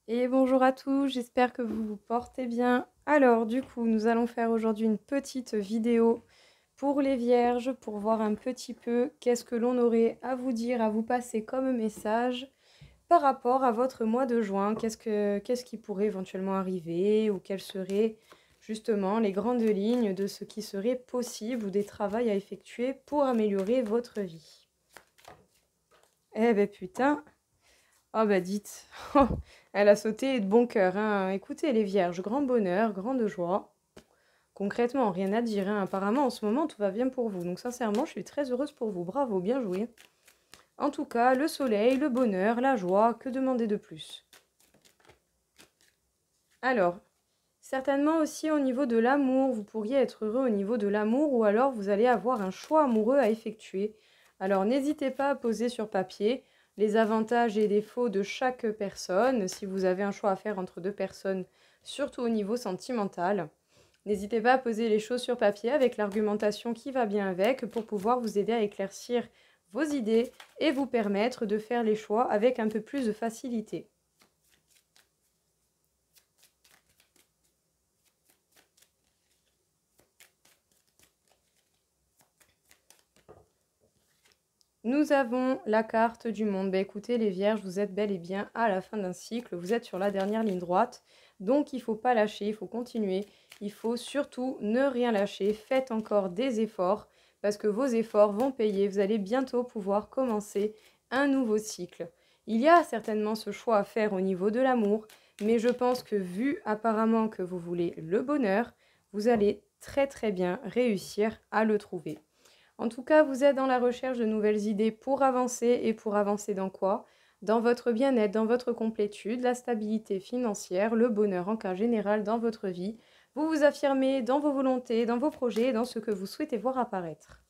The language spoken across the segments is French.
Et bonjour à tous, j'espère que vous vous portez bien. Alors, du coup, nous allons faire aujourd'hui une petite vidéo pour les vierges, pour voir un petit peu qu'est-ce que l'on aurait à vous dire, à vous passer comme message par rapport à votre mois de juin. Qu'est-ce qui pourrait éventuellement arriver ou quelles seraient justement les grandes lignes de ce qui serait possible ou des travaux à effectuer pour améliorer votre vie. Eh ben putain, oh bah dites, elle a sauté de bon cœur, hein. Écoutez les vierges, grand bonheur, grande joie. Concrètement, rien à dire, hein. Apparemment en ce moment tout va bien pour vous. Donc sincèrement, je suis très heureuse pour vous. Bravo, bien joué. En tout cas, le soleil, le bonheur, la joie, que demander de plus? Alors, certainement aussi au niveau de l'amour, vous pourriez être heureux au niveau de l'amour ou alors vous allez avoir un choix amoureux à effectuer. Alors n'hésitez pas à poser sur papier les avantages et défauts de chaque personne, si vous avez un choix à faire entre deux personnes, surtout au niveau sentimental. N'hésitez pas à poser les choses sur papier avec l'argumentation qui va bien avec pour pouvoir vous aider à éclaircir vos idées et vous permettre de faire les choix avec un peu plus de facilité. Nous avons la carte du monde. Ben, écoutez, les vierges, vous êtes bel et bien à la fin d'un cycle. Vous êtes sur la dernière ligne droite. Donc, il ne faut pas lâcher, il faut continuer. Il faut surtout ne rien lâcher. Faites encore des efforts parce que vos efforts vont payer. Vous allez bientôt pouvoir commencer un nouveau cycle. Il y a certainement ce choix à faire au niveau de l'amour, mais je pense que vu apparemment que vous voulez le bonheur, vous allez très très bien réussir à le trouver. En tout cas, vous êtes dans la recherche de nouvelles idées pour avancer et pour avancer dans quoi? Dans votre bien-être, dans votre complétude, la stabilité financière, le bonheur en cas général dans votre vie. Vous vous affirmez dans vos volontés, dans vos projets, dans ce que vous souhaitez voir apparaître.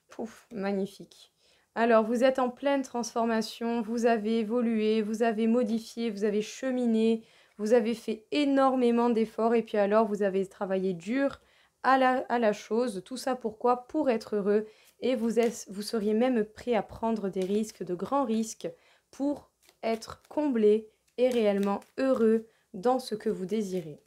Pouf, magnifique. Alors, vous êtes en pleine transformation, vous avez évolué, vous avez modifié, vous avez cheminé, vous avez fait énormément d'efforts et puis alors vous avez travaillé dur à la chose. Tout ça pourquoi? Pour être heureux et vous seriez même prêt à prendre des risques, de grands risques, pour être comblé et réellement heureux dans ce que vous désirez.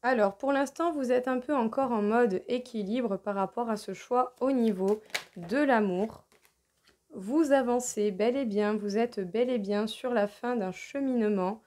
Alors, pour l'instant, vous êtes un peu encore en mode équilibre par rapport à ce choix au niveau de l'amour. Vous avancez bel et bien, vous êtes bel et bien sur la fin d'un cheminement.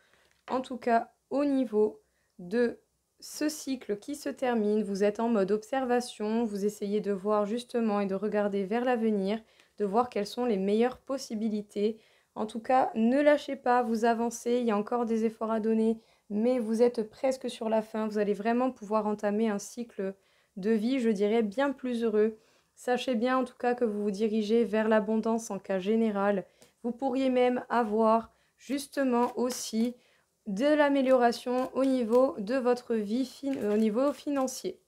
En tout cas, au niveau de ce cycle qui se termine, vous êtes en mode observation, vous essayez de voir justement et de regarder vers l'avenir, de voir quelles sont les meilleures possibilités. En tout cas, ne lâchez pas, vous avancez, il y a encore des efforts à donner, mais vous êtes presque sur la fin. Vous allez vraiment pouvoir entamer un cycle de vie, je dirais, bien plus heureux. Sachez bien en tout cas que vous vous dirigez vers l'abondance en cas général. Vous pourriez même avoir justement aussi de l'amélioration au niveau de votre vie, au niveau financier.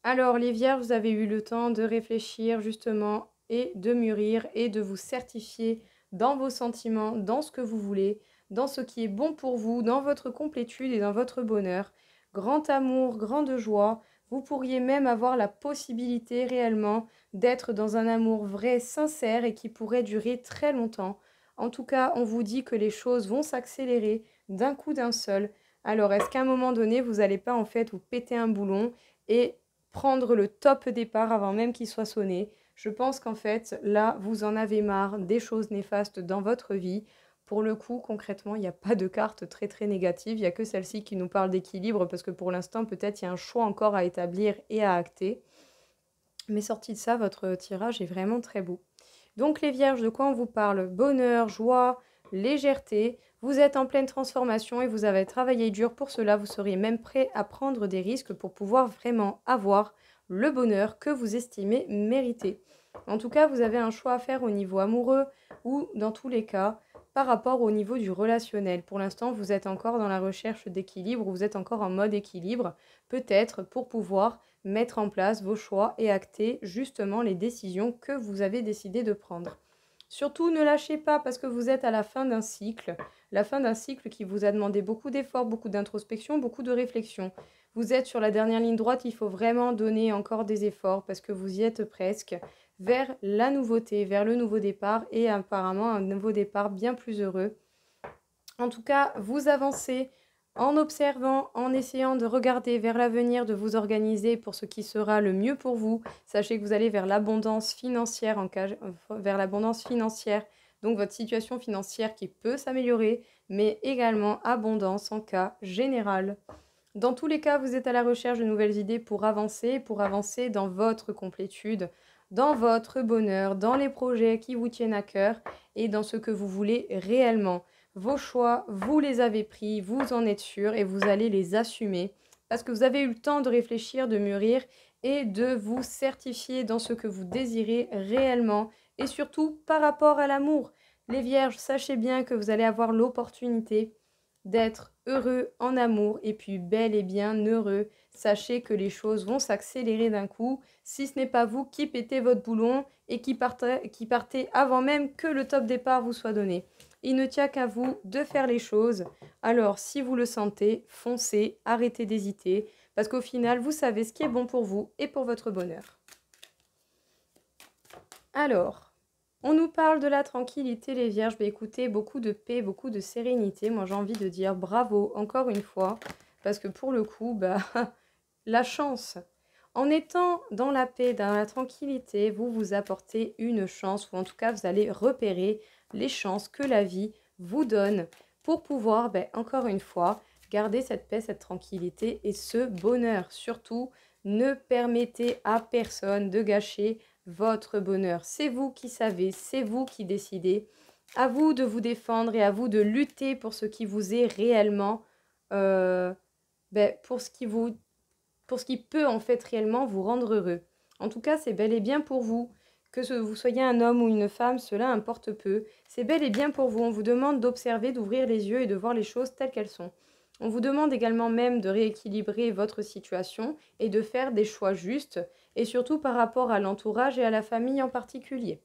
Alors les vierges, vous avez eu le temps de réfléchir justement et de mûrir et de vous certifier dans vos sentiments, dans ce que vous voulez, dans ce qui est bon pour vous, dans votre complétude et dans votre bonheur. Grand amour, grande joie. Vous pourriez même avoir la possibilité réellement d'être dans un amour vrai, sincère et qui pourrait durer très longtemps. En tout cas, on vous dit que les choses vont s'accélérer d'un coup d'un seul. Alors, est-ce qu'à un moment donné, vous n'allez pas en fait vous péter un boulon et prendre le top départ avant même qu'il soit sonné? Je pense qu'en fait, là, vous en avez marre des choses néfastes dans votre vie. Pour le coup, concrètement, il n'y a pas de carte très très négative, il n'y a que celle-ci qui nous parle d'équilibre parce que pour l'instant, peut-être il y a un choix encore à établir et à acter. Mais sorti de ça, votre tirage est vraiment très beau. Donc les vierges, de quoi on vous parle? Bonheur, joie, légèreté. Vous êtes en pleine transformation et vous avez travaillé dur pour cela. Vous seriez même prêt à prendre des risques pour pouvoir vraiment avoir le bonheur que vous estimez mériter. En tout cas, vous avez un choix à faire au niveau amoureux ou dans tous les cas par rapport au niveau du relationnel. Pour l'instant, vous êtes encore dans la recherche d'équilibre, vous êtes encore en mode équilibre, peut-être pour pouvoir mettre en place vos choix et acter justement les décisions que vous avez décidé de prendre. Surtout, ne lâchez pas parce que vous êtes à la fin d'un cycle. la fin d'un cycle qui vous a demandé beaucoup d'efforts, beaucoup d'introspection, beaucoup de réflexion. Vous êtes sur la dernière ligne droite, il faut vraiment donner encore des efforts parce que vous y êtes presque vers la nouveauté, vers le nouveau départ et apparemment un nouveau départ bien plus heureux. En tout cas, vous avancez en observant, en essayant de regarder vers l'avenir, de vous organiser pour ce qui sera le mieux pour vous. Sachez que vous allez vers l'abondance financière, vers l'abondance financière, donc votre situation financière qui peut s'améliorer, mais également abondance en cas général. Dans tous les cas, vous êtes à la recherche de nouvelles idées pour avancer dans votre complétude, dans votre bonheur, dans les projets qui vous tiennent à cœur et dans ce que vous voulez réellement. Vos choix, vous les avez pris, vous en êtes sûr et vous allez les assumer parce que vous avez eu le temps de réfléchir, de mûrir et de vous certifier dans ce que vous désirez réellement et surtout par rapport à l'amour. Les vierges, sachez bien que vous allez avoir l'opportunité d'être heureux en amour et puis bel et bien heureux. Sachez que les choses vont s'accélérer d'un coup si ce n'est pas vous qui pétez votre boulon et qui partez avant même que le top départ vous soit donné. Il ne tient qu'à vous de faire les choses. Alors, si vous le sentez, foncez, arrêtez d'hésiter, parce qu'au final, vous savez ce qui est bon pour vous et pour votre bonheur. Alors, on nous parle de la tranquillité, les vierges. Bah, écoutez, beaucoup de paix, beaucoup de sérénité. Moi, j'ai envie de dire bravo, encore une fois, parce que pour le coup, bah, la chance. En étant dans la paix, dans la tranquillité, vous vous apportez une chance, ou en tout cas, vous allez repérer les chances que la vie vous donne pour pouvoir, encore une fois, garder cette paix, cette tranquillité et ce bonheur. Surtout, ne permettez à personne de gâcher votre bonheur. C'est vous qui savez, c'est vous qui décidez. À vous de vous défendre et à vous de lutter pour ce qui vous est réellement, pour ce qui peut en fait réellement vous rendre heureux. En tout cas, c'est bel et bien pour vous. Que vous soyez un homme ou une femme, cela importe peu. C'est bel et bien pour vous. On vous demande d'observer, d'ouvrir les yeux et de voir les choses telles qu'elles sont. On vous demande également même de rééquilibrer votre situation et de faire des choix justes, et surtout par rapport à l'entourage et à la famille en particulier.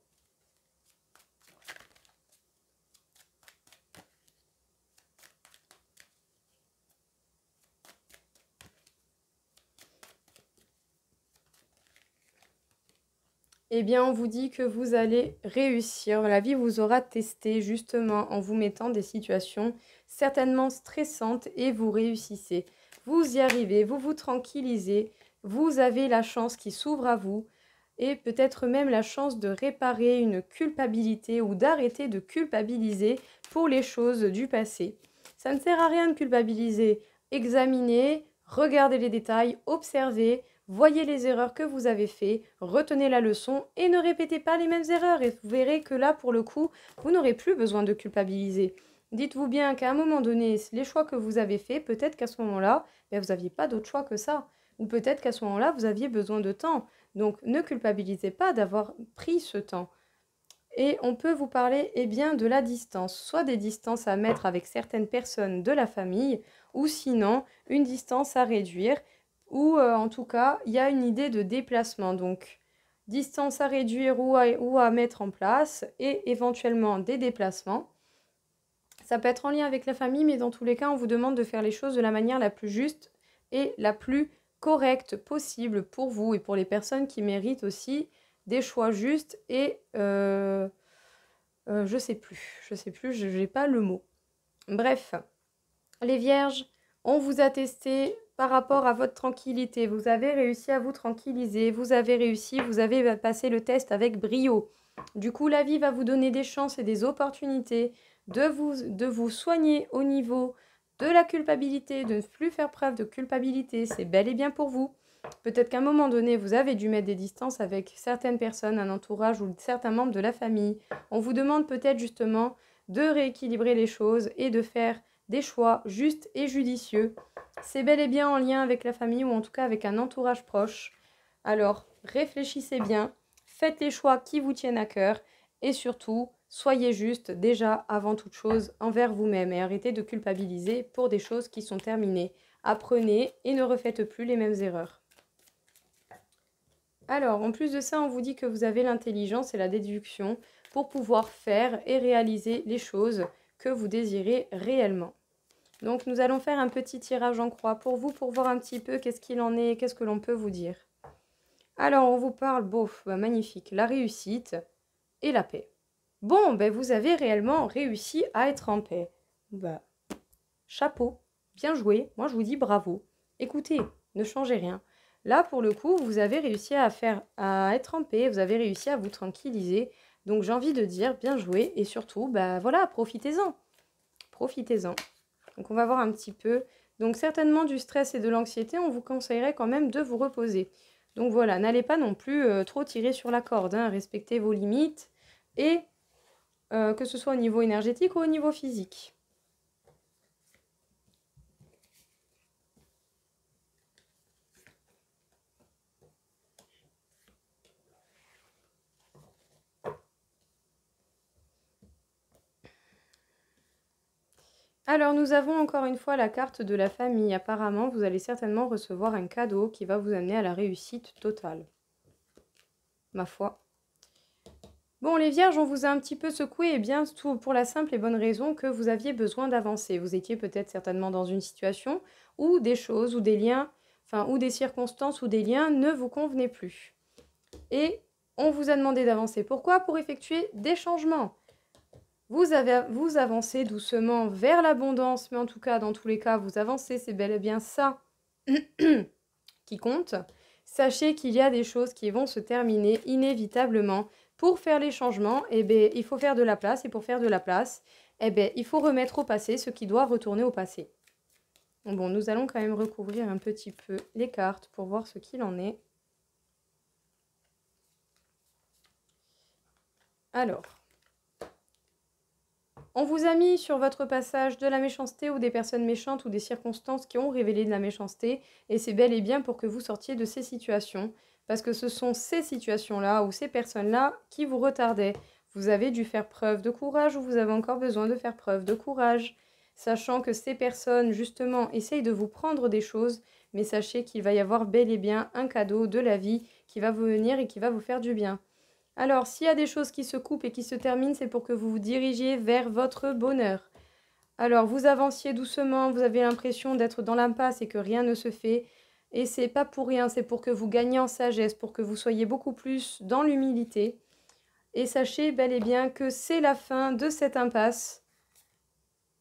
Eh bien, on vous dit que vous allez réussir. La vie vous aura testé justement en vous mettant des situations certainement stressantes et vous réussissez. Vous y arrivez, vous vous tranquillisez, vous avez la chance qui s'ouvre à vous et peut-être même la chance de réparer une culpabilité ou d'arrêter de culpabiliser pour les choses du passé. Ça ne sert à rien de culpabiliser. Examinez, regardez les détails, observez. Voyez les erreurs que vous avez faites, retenez la leçon et ne répétez pas les mêmes erreurs. Et vous verrez que là, pour le coup, vous n'aurez plus besoin de culpabiliser. Dites-vous bien qu'à un moment donné, les choix que vous avez faits, peut-être qu'à ce moment-là, vous n'aviez pas d'autre choix que ça. Ou peut-être qu'à ce moment-là, vous aviez besoin de temps. Donc, ne culpabilisez pas d'avoir pris ce temps. Et on peut vous parler bien, de la distance, soit des distances à mettre avec certaines personnes de la famille, ou sinon une distance à réduire, ou en tout cas, il y a une idée de déplacement. Donc, distance à réduire ou à mettre en place, et éventuellement des déplacements. Ça peut être en lien avec la famille, mais dans tous les cas, on vous demande de faire les choses de la manière la plus juste et la plus correcte possible pour vous et pour les personnes qui méritent aussi des choix justes et je sais plus, je n'ai pas le mot. Bref, les vierges, on vous a testé par rapport à votre tranquillité. Vous avez réussi à vous tranquilliser, vous avez passé le test avec brio. Du coup, la vie va vous donner des chances et des opportunités de vous soigner au niveau de la culpabilité, de ne plus faire preuve de culpabilité. C'est bel et bien pour vous. Peut-être qu'à un moment donné, vous avez dû mettre des distances avec certaines personnes, un entourage ou certains membres de la famille. On vous demande peut-être justement de rééquilibrer les choses et de faire des choix justes et judicieux. C'est bel et bien en lien avec la famille ou en tout cas avec un entourage proche. Alors, réfléchissez bien, faites les choix qui vous tiennent à cœur et surtout, soyez juste déjà avant toute chose envers vous-même et arrêtez de culpabiliser pour des choses qui sont terminées. Apprenez et ne refaites plus les mêmes erreurs. Alors, en plus de ça, on vous dit que vous avez l'intelligence et la déduction pour pouvoir faire et réaliser les choses que vous désirez réellement. Donc nous allons faire un petit tirage en croix pour vous, pour voir un petit peu qu'est-ce qu'il en est, qu'est-ce que l'on peut vous dire. Alors on vous parle, bof, bah, magnifique, la réussite et la paix. Bon, ben vous avez réellement réussi à être en paix. Bah, chapeau, bien joué, moi je vous dis bravo. Écoutez, ne changez rien. Là, pour le coup, vous avez réussi à être en paix, vous avez réussi à vous tranquilliser. Donc j'ai envie de dire bien joué et surtout, bah voilà, profitez-en. Profitez-en. Donc on va voir un petit peu. Donc certainement du stress et de l'anxiété, on vous conseillerait quand même de vous reposer. Donc voilà, n'allez pas non plus trop tirer sur la corde, hein. Respectez vos limites et que ce soit au niveau énergétique ou au niveau physique. Alors, nous avons encore une fois la carte de la famille. Apparemment, vous allez certainement recevoir un cadeau qui va vous amener à la réussite totale. Ma foi. Bon, les vierges, on vous a un petit peu secoué, et bien tout pour la simple et bonne raison que vous aviez besoin d'avancer. Vous étiez peut-être certainement dans une situation où des choses, ou des liens, enfin, ou des circonstances, ou des liens ne vous convenaient plus. Et on vous a demandé d'avancer. Pourquoi? Pour effectuer des changements. Vous avancez doucement vers l'abondance, mais en tout cas, dans tous les cas, vous avancez, c'est bel et bien ça qui compte. Sachez qu'il y a des choses qui vont se terminer inévitablement. Pour faire les changements, eh bien, il faut faire de la place, et pour faire de la place, eh bien, il faut remettre au passé ce qui doit retourner au passé. Bon, nous allons quand même recouvrir un petit peu les cartes pour voir ce qu'il en est. Alors, on vous a mis sur votre passage de la méchanceté ou des personnes méchantes ou des circonstances qui ont révélé de la méchanceté, et c'est bel et bien pour que vous sortiez de ces situations, parce que ce sont ces situations-là ou ces personnes-là qui vous retardaient. Vous avez dû faire preuve de courage ou vous avez encore besoin de faire preuve de courage, sachant que ces personnes, justement, essayent de vous prendre des choses, mais sachez qu'il va y avoir bel et bien un cadeau de la vie qui va vous venir et qui va vous faire du bien. Alors, s'il y a des choses qui se coupent et qui se terminent, c'est pour que vous vous dirigiez vers votre bonheur. Alors, vous avanciez doucement, vous avez l'impression d'être dans l'impasse et que rien ne se fait. Et c'est pas pour rien, c'est pour que vous gagniez en sagesse, pour que vous soyez beaucoup plus dans l'humilité. Et sachez bel et bien que c'est la fin de cette impasse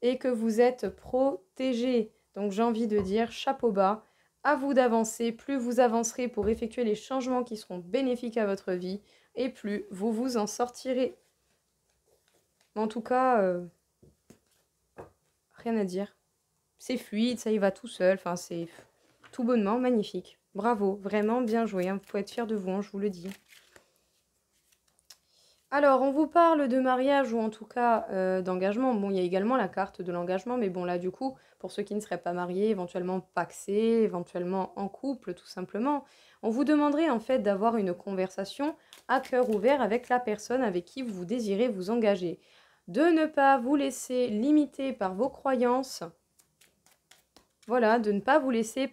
et que vous êtes protégé. Donc, j'ai envie de dire chapeau bas. À vous d'avancer, plus vous avancerez pour effectuer les changements qui seront bénéfiques à votre vie, et plus vous vous en sortirez. En tout cas, rien à dire. C'est fluide, ça y va tout seul, enfin c'est tout bonnement magnifique. Bravo, vraiment bien joué, hein. Vous pouvez être fiers de vous, hein, je vous le dis. Alors, on vous parle de mariage ou en tout cas d'engagement. Bon, il y a également la carte de l'engagement, mais bon là du coup, pour ceux qui ne seraient pas mariés, éventuellement pacsés, éventuellement en couple tout simplement, on vous demanderait en fait d'avoir une conversation à cœur ouvert avec la personne avec qui vous désirez vous engager. De ne pas vous laisser limiter par vos croyances. Voilà, de ne pas vous laisser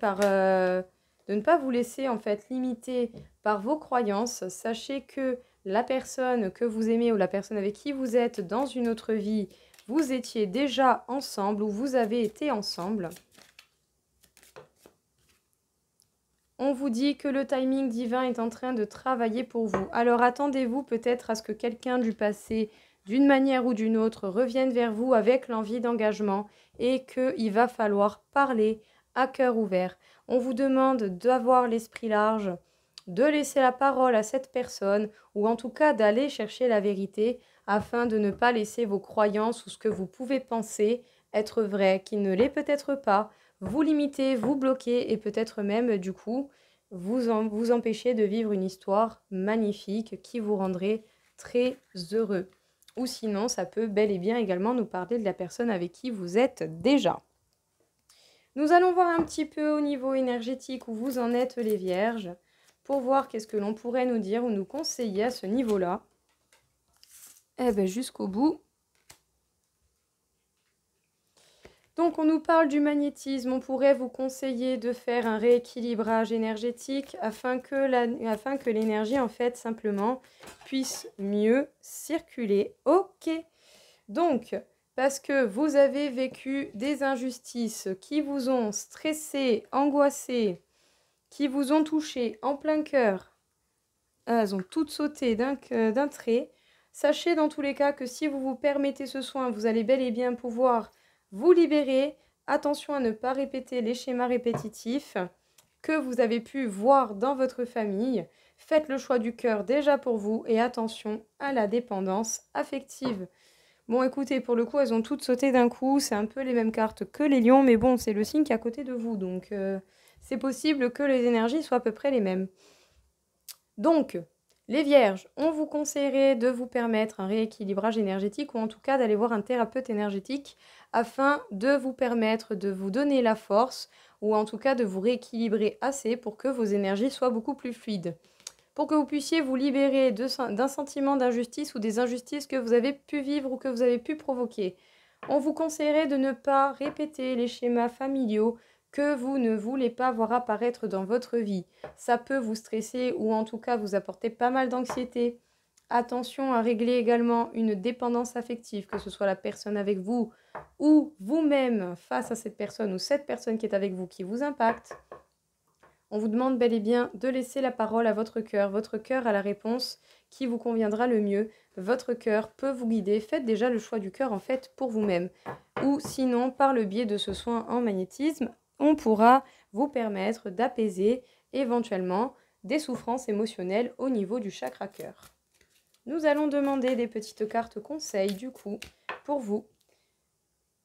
en fait limiter par vos croyances. Sachez que la personne que vous aimez ou la personne avec qui vous êtes dans une autre vie, vous étiez déjà ensemble ou vous avez été ensemble. On vous dit que le timing divin est en train de travailler pour vous. Alors attendez-vous peut-être à ce que quelqu'un du passé, d'une manière ou d'une autre, revienne vers vous avec l'envie d'engagement et qu'il va falloir parler à cœur ouvert. On vous demande d'avoir l'esprit large, de laisser la parole à cette personne ou en tout cas d'aller chercher la vérité afin de ne pas laisser vos croyances ou ce que vous pouvez penser être vrai, qui ne l'est peut-être pas, vous limiter, vous bloquer et peut-être même du coup vous empêcher de vivre une histoire magnifique qui vous rendrait très heureux. Ou sinon, ça peut bel et bien également nous parler de la personne avec qui vous êtes déjà. Nous allons voir un petit peu au niveau énergétique où vous en êtes les vierges pour voir qu'est-ce que l'on pourrait nous dire ou nous conseiller à ce niveau-là. Eh bien, jusqu'au bout. Donc, on nous parle du magnétisme. On pourrait vous conseiller de faire un rééquilibrage énergétique afin que l'énergie, en fait, simplement, puisse mieux circuler. Ok. Donc, parce que vous avez vécu des injustices qui vous ont stressé, angoissé, qui vous ont touché en plein cœur. Elles ont toutes sauté d'un trait. Sachez dans tous les cas que si vous vous permettez ce soin, vous allez bel et bien pouvoir vous libérer. Attention à ne pas répéter les schémas répétitifs que vous avez pu voir dans votre famille. Faites le choix du cœur déjà pour vous et attention à la dépendance affective. Bon, écoutez, pour le coup, elles ont toutes sauté d'un coup. C'est un peu les mêmes cartes que les lions, mais bon, c'est le signe qui est à côté de vous. Donc, c'est possible que les énergies soient à peu près les mêmes. Donc, les vierges, on vous conseillerait de vous permettre un rééquilibrage énergétique ou en tout cas d'aller voir un thérapeute énergétique afin de vous permettre de vous donner la force ou en tout cas de vous rééquilibrer assez pour que vos énergies soient beaucoup plus fluides. Pour que vous puissiez vous libérer d'un sentiment d'injustice ou des injustices que vous avez pu vivre ou que vous avez pu provoquer. On vous conseillerait de ne pas répéter les schémas familiaux que vous ne voulez pas voir apparaître dans votre vie. Ça peut vous stresser ou en tout cas vous apporter pas mal d'anxiété. Attention à régler également une dépendance affective, que ce soit la personne avec vous ou vous-même face à cette personne ou cette personne qui est avec vous qui vous impacte. On vous demande bel et bien de laisser la parole à votre cœur. Votre cœur a la réponse qui vous conviendra le mieux. Votre cœur peut vous guider. Faites déjà le choix du cœur en fait pour vous-même. Ou sinon, par le biais de ce soin en magnétisme, on pourra vous permettre d'apaiser éventuellement des souffrances émotionnelles au niveau du chakra cœur. Nous allons demander des petites cartes conseils du coup pour vous.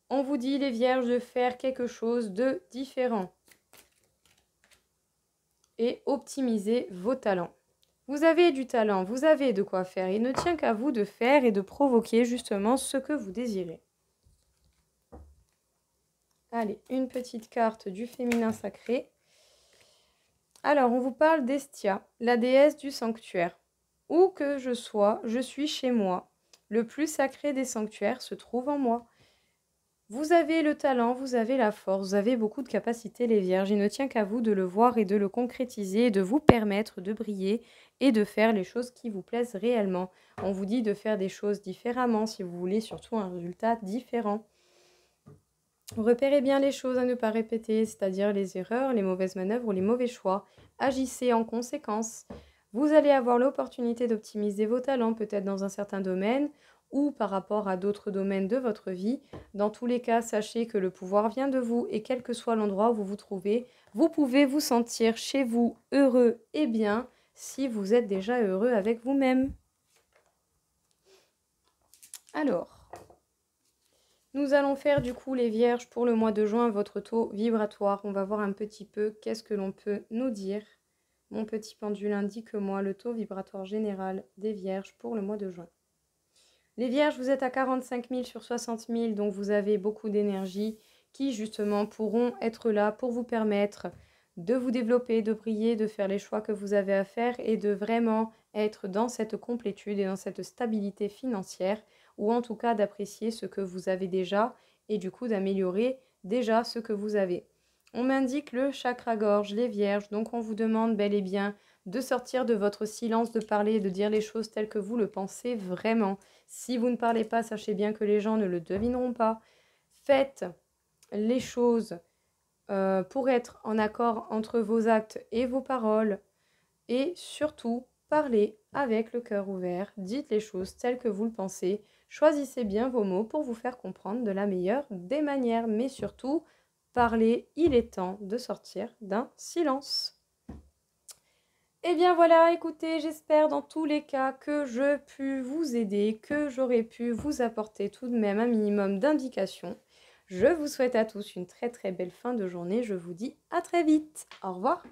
On vous dit les vierges de faire quelque chose de différent et optimiser vos talents. Vous avez du talent, vous avez de quoi faire. Il ne tient qu'à vous de faire et de provoquer justement ce que vous désirez. Allez, une petite carte du féminin sacré. Alors, on vous parle d'Estia, la déesse du sanctuaire. Où que je sois, je suis chez moi. Le plus sacré des sanctuaires se trouve en moi. Vous avez le talent, vous avez la force, vous avez beaucoup de capacités les vierges. Il ne tient qu'à vous de le voir et de le concrétiser, et de vous permettre de briller et de faire les choses qui vous plaisent réellement. On vous dit de faire des choses différemment si vous voulez surtout un résultat différent. Repérez bien les choses à ne pas répéter, c'est-à-dire les erreurs, les mauvaises manœuvres ou les mauvais choix. Agissez en conséquence. Vous allez avoir l'opportunité d'optimiser vos talents, peut-être dans un certain domaine ou par rapport à d'autres domaines de votre vie. Dans tous les cas, sachez que le pouvoir vient de vous et quel que soit l'endroit où vous vous trouvez, vous pouvez vous sentir chez vous heureux et bien si vous êtes déjà heureux avec vous-même. Alors, nous allons faire du coup les vierges pour le mois de juin, votre taux vibratoire. On va voir un petit peu qu'est-ce que l'on peut nous dire. Mon petit pendule indique-moi le taux vibratoire général des vierges pour le mois de juin. Les vierges, vous êtes à 45 000 sur 60 000, donc vous avez beaucoup d'énergie qui justement pourront être là pour vous permettre de vous développer, de briller, de faire les choix que vous avez à faire et de vraiment être dans cette complétude et dans cette stabilité financière ou en tout cas d'apprécier ce que vous avez déjà et du coup d'améliorer déjà ce que vous avez. On m'indique le chakra-gorge, les vierges, donc on vous demande bel et bien de sortir de votre silence, de parler, de dire les choses telles que vous le pensez vraiment. Si vous ne parlez pas, sachez bien que les gens ne le devineront pas. Faites les choses pour être en accord entre vos actes et vos paroles. Et surtout, parlez avec le cœur ouvert. Dites les choses telles que vous le pensez. Choisissez bien vos mots pour vous faire comprendre de la meilleure des manières. Mais surtout, parlez, il est temps de sortir d'un silence. Et bien voilà, écoutez, j'espère dans tous les cas que je pu vous aider, que j'aurais pu vous apporter tout de même un minimum d'indications. Je vous souhaite à tous une très très belle fin de journée. Je vous dis à très vite. Au revoir.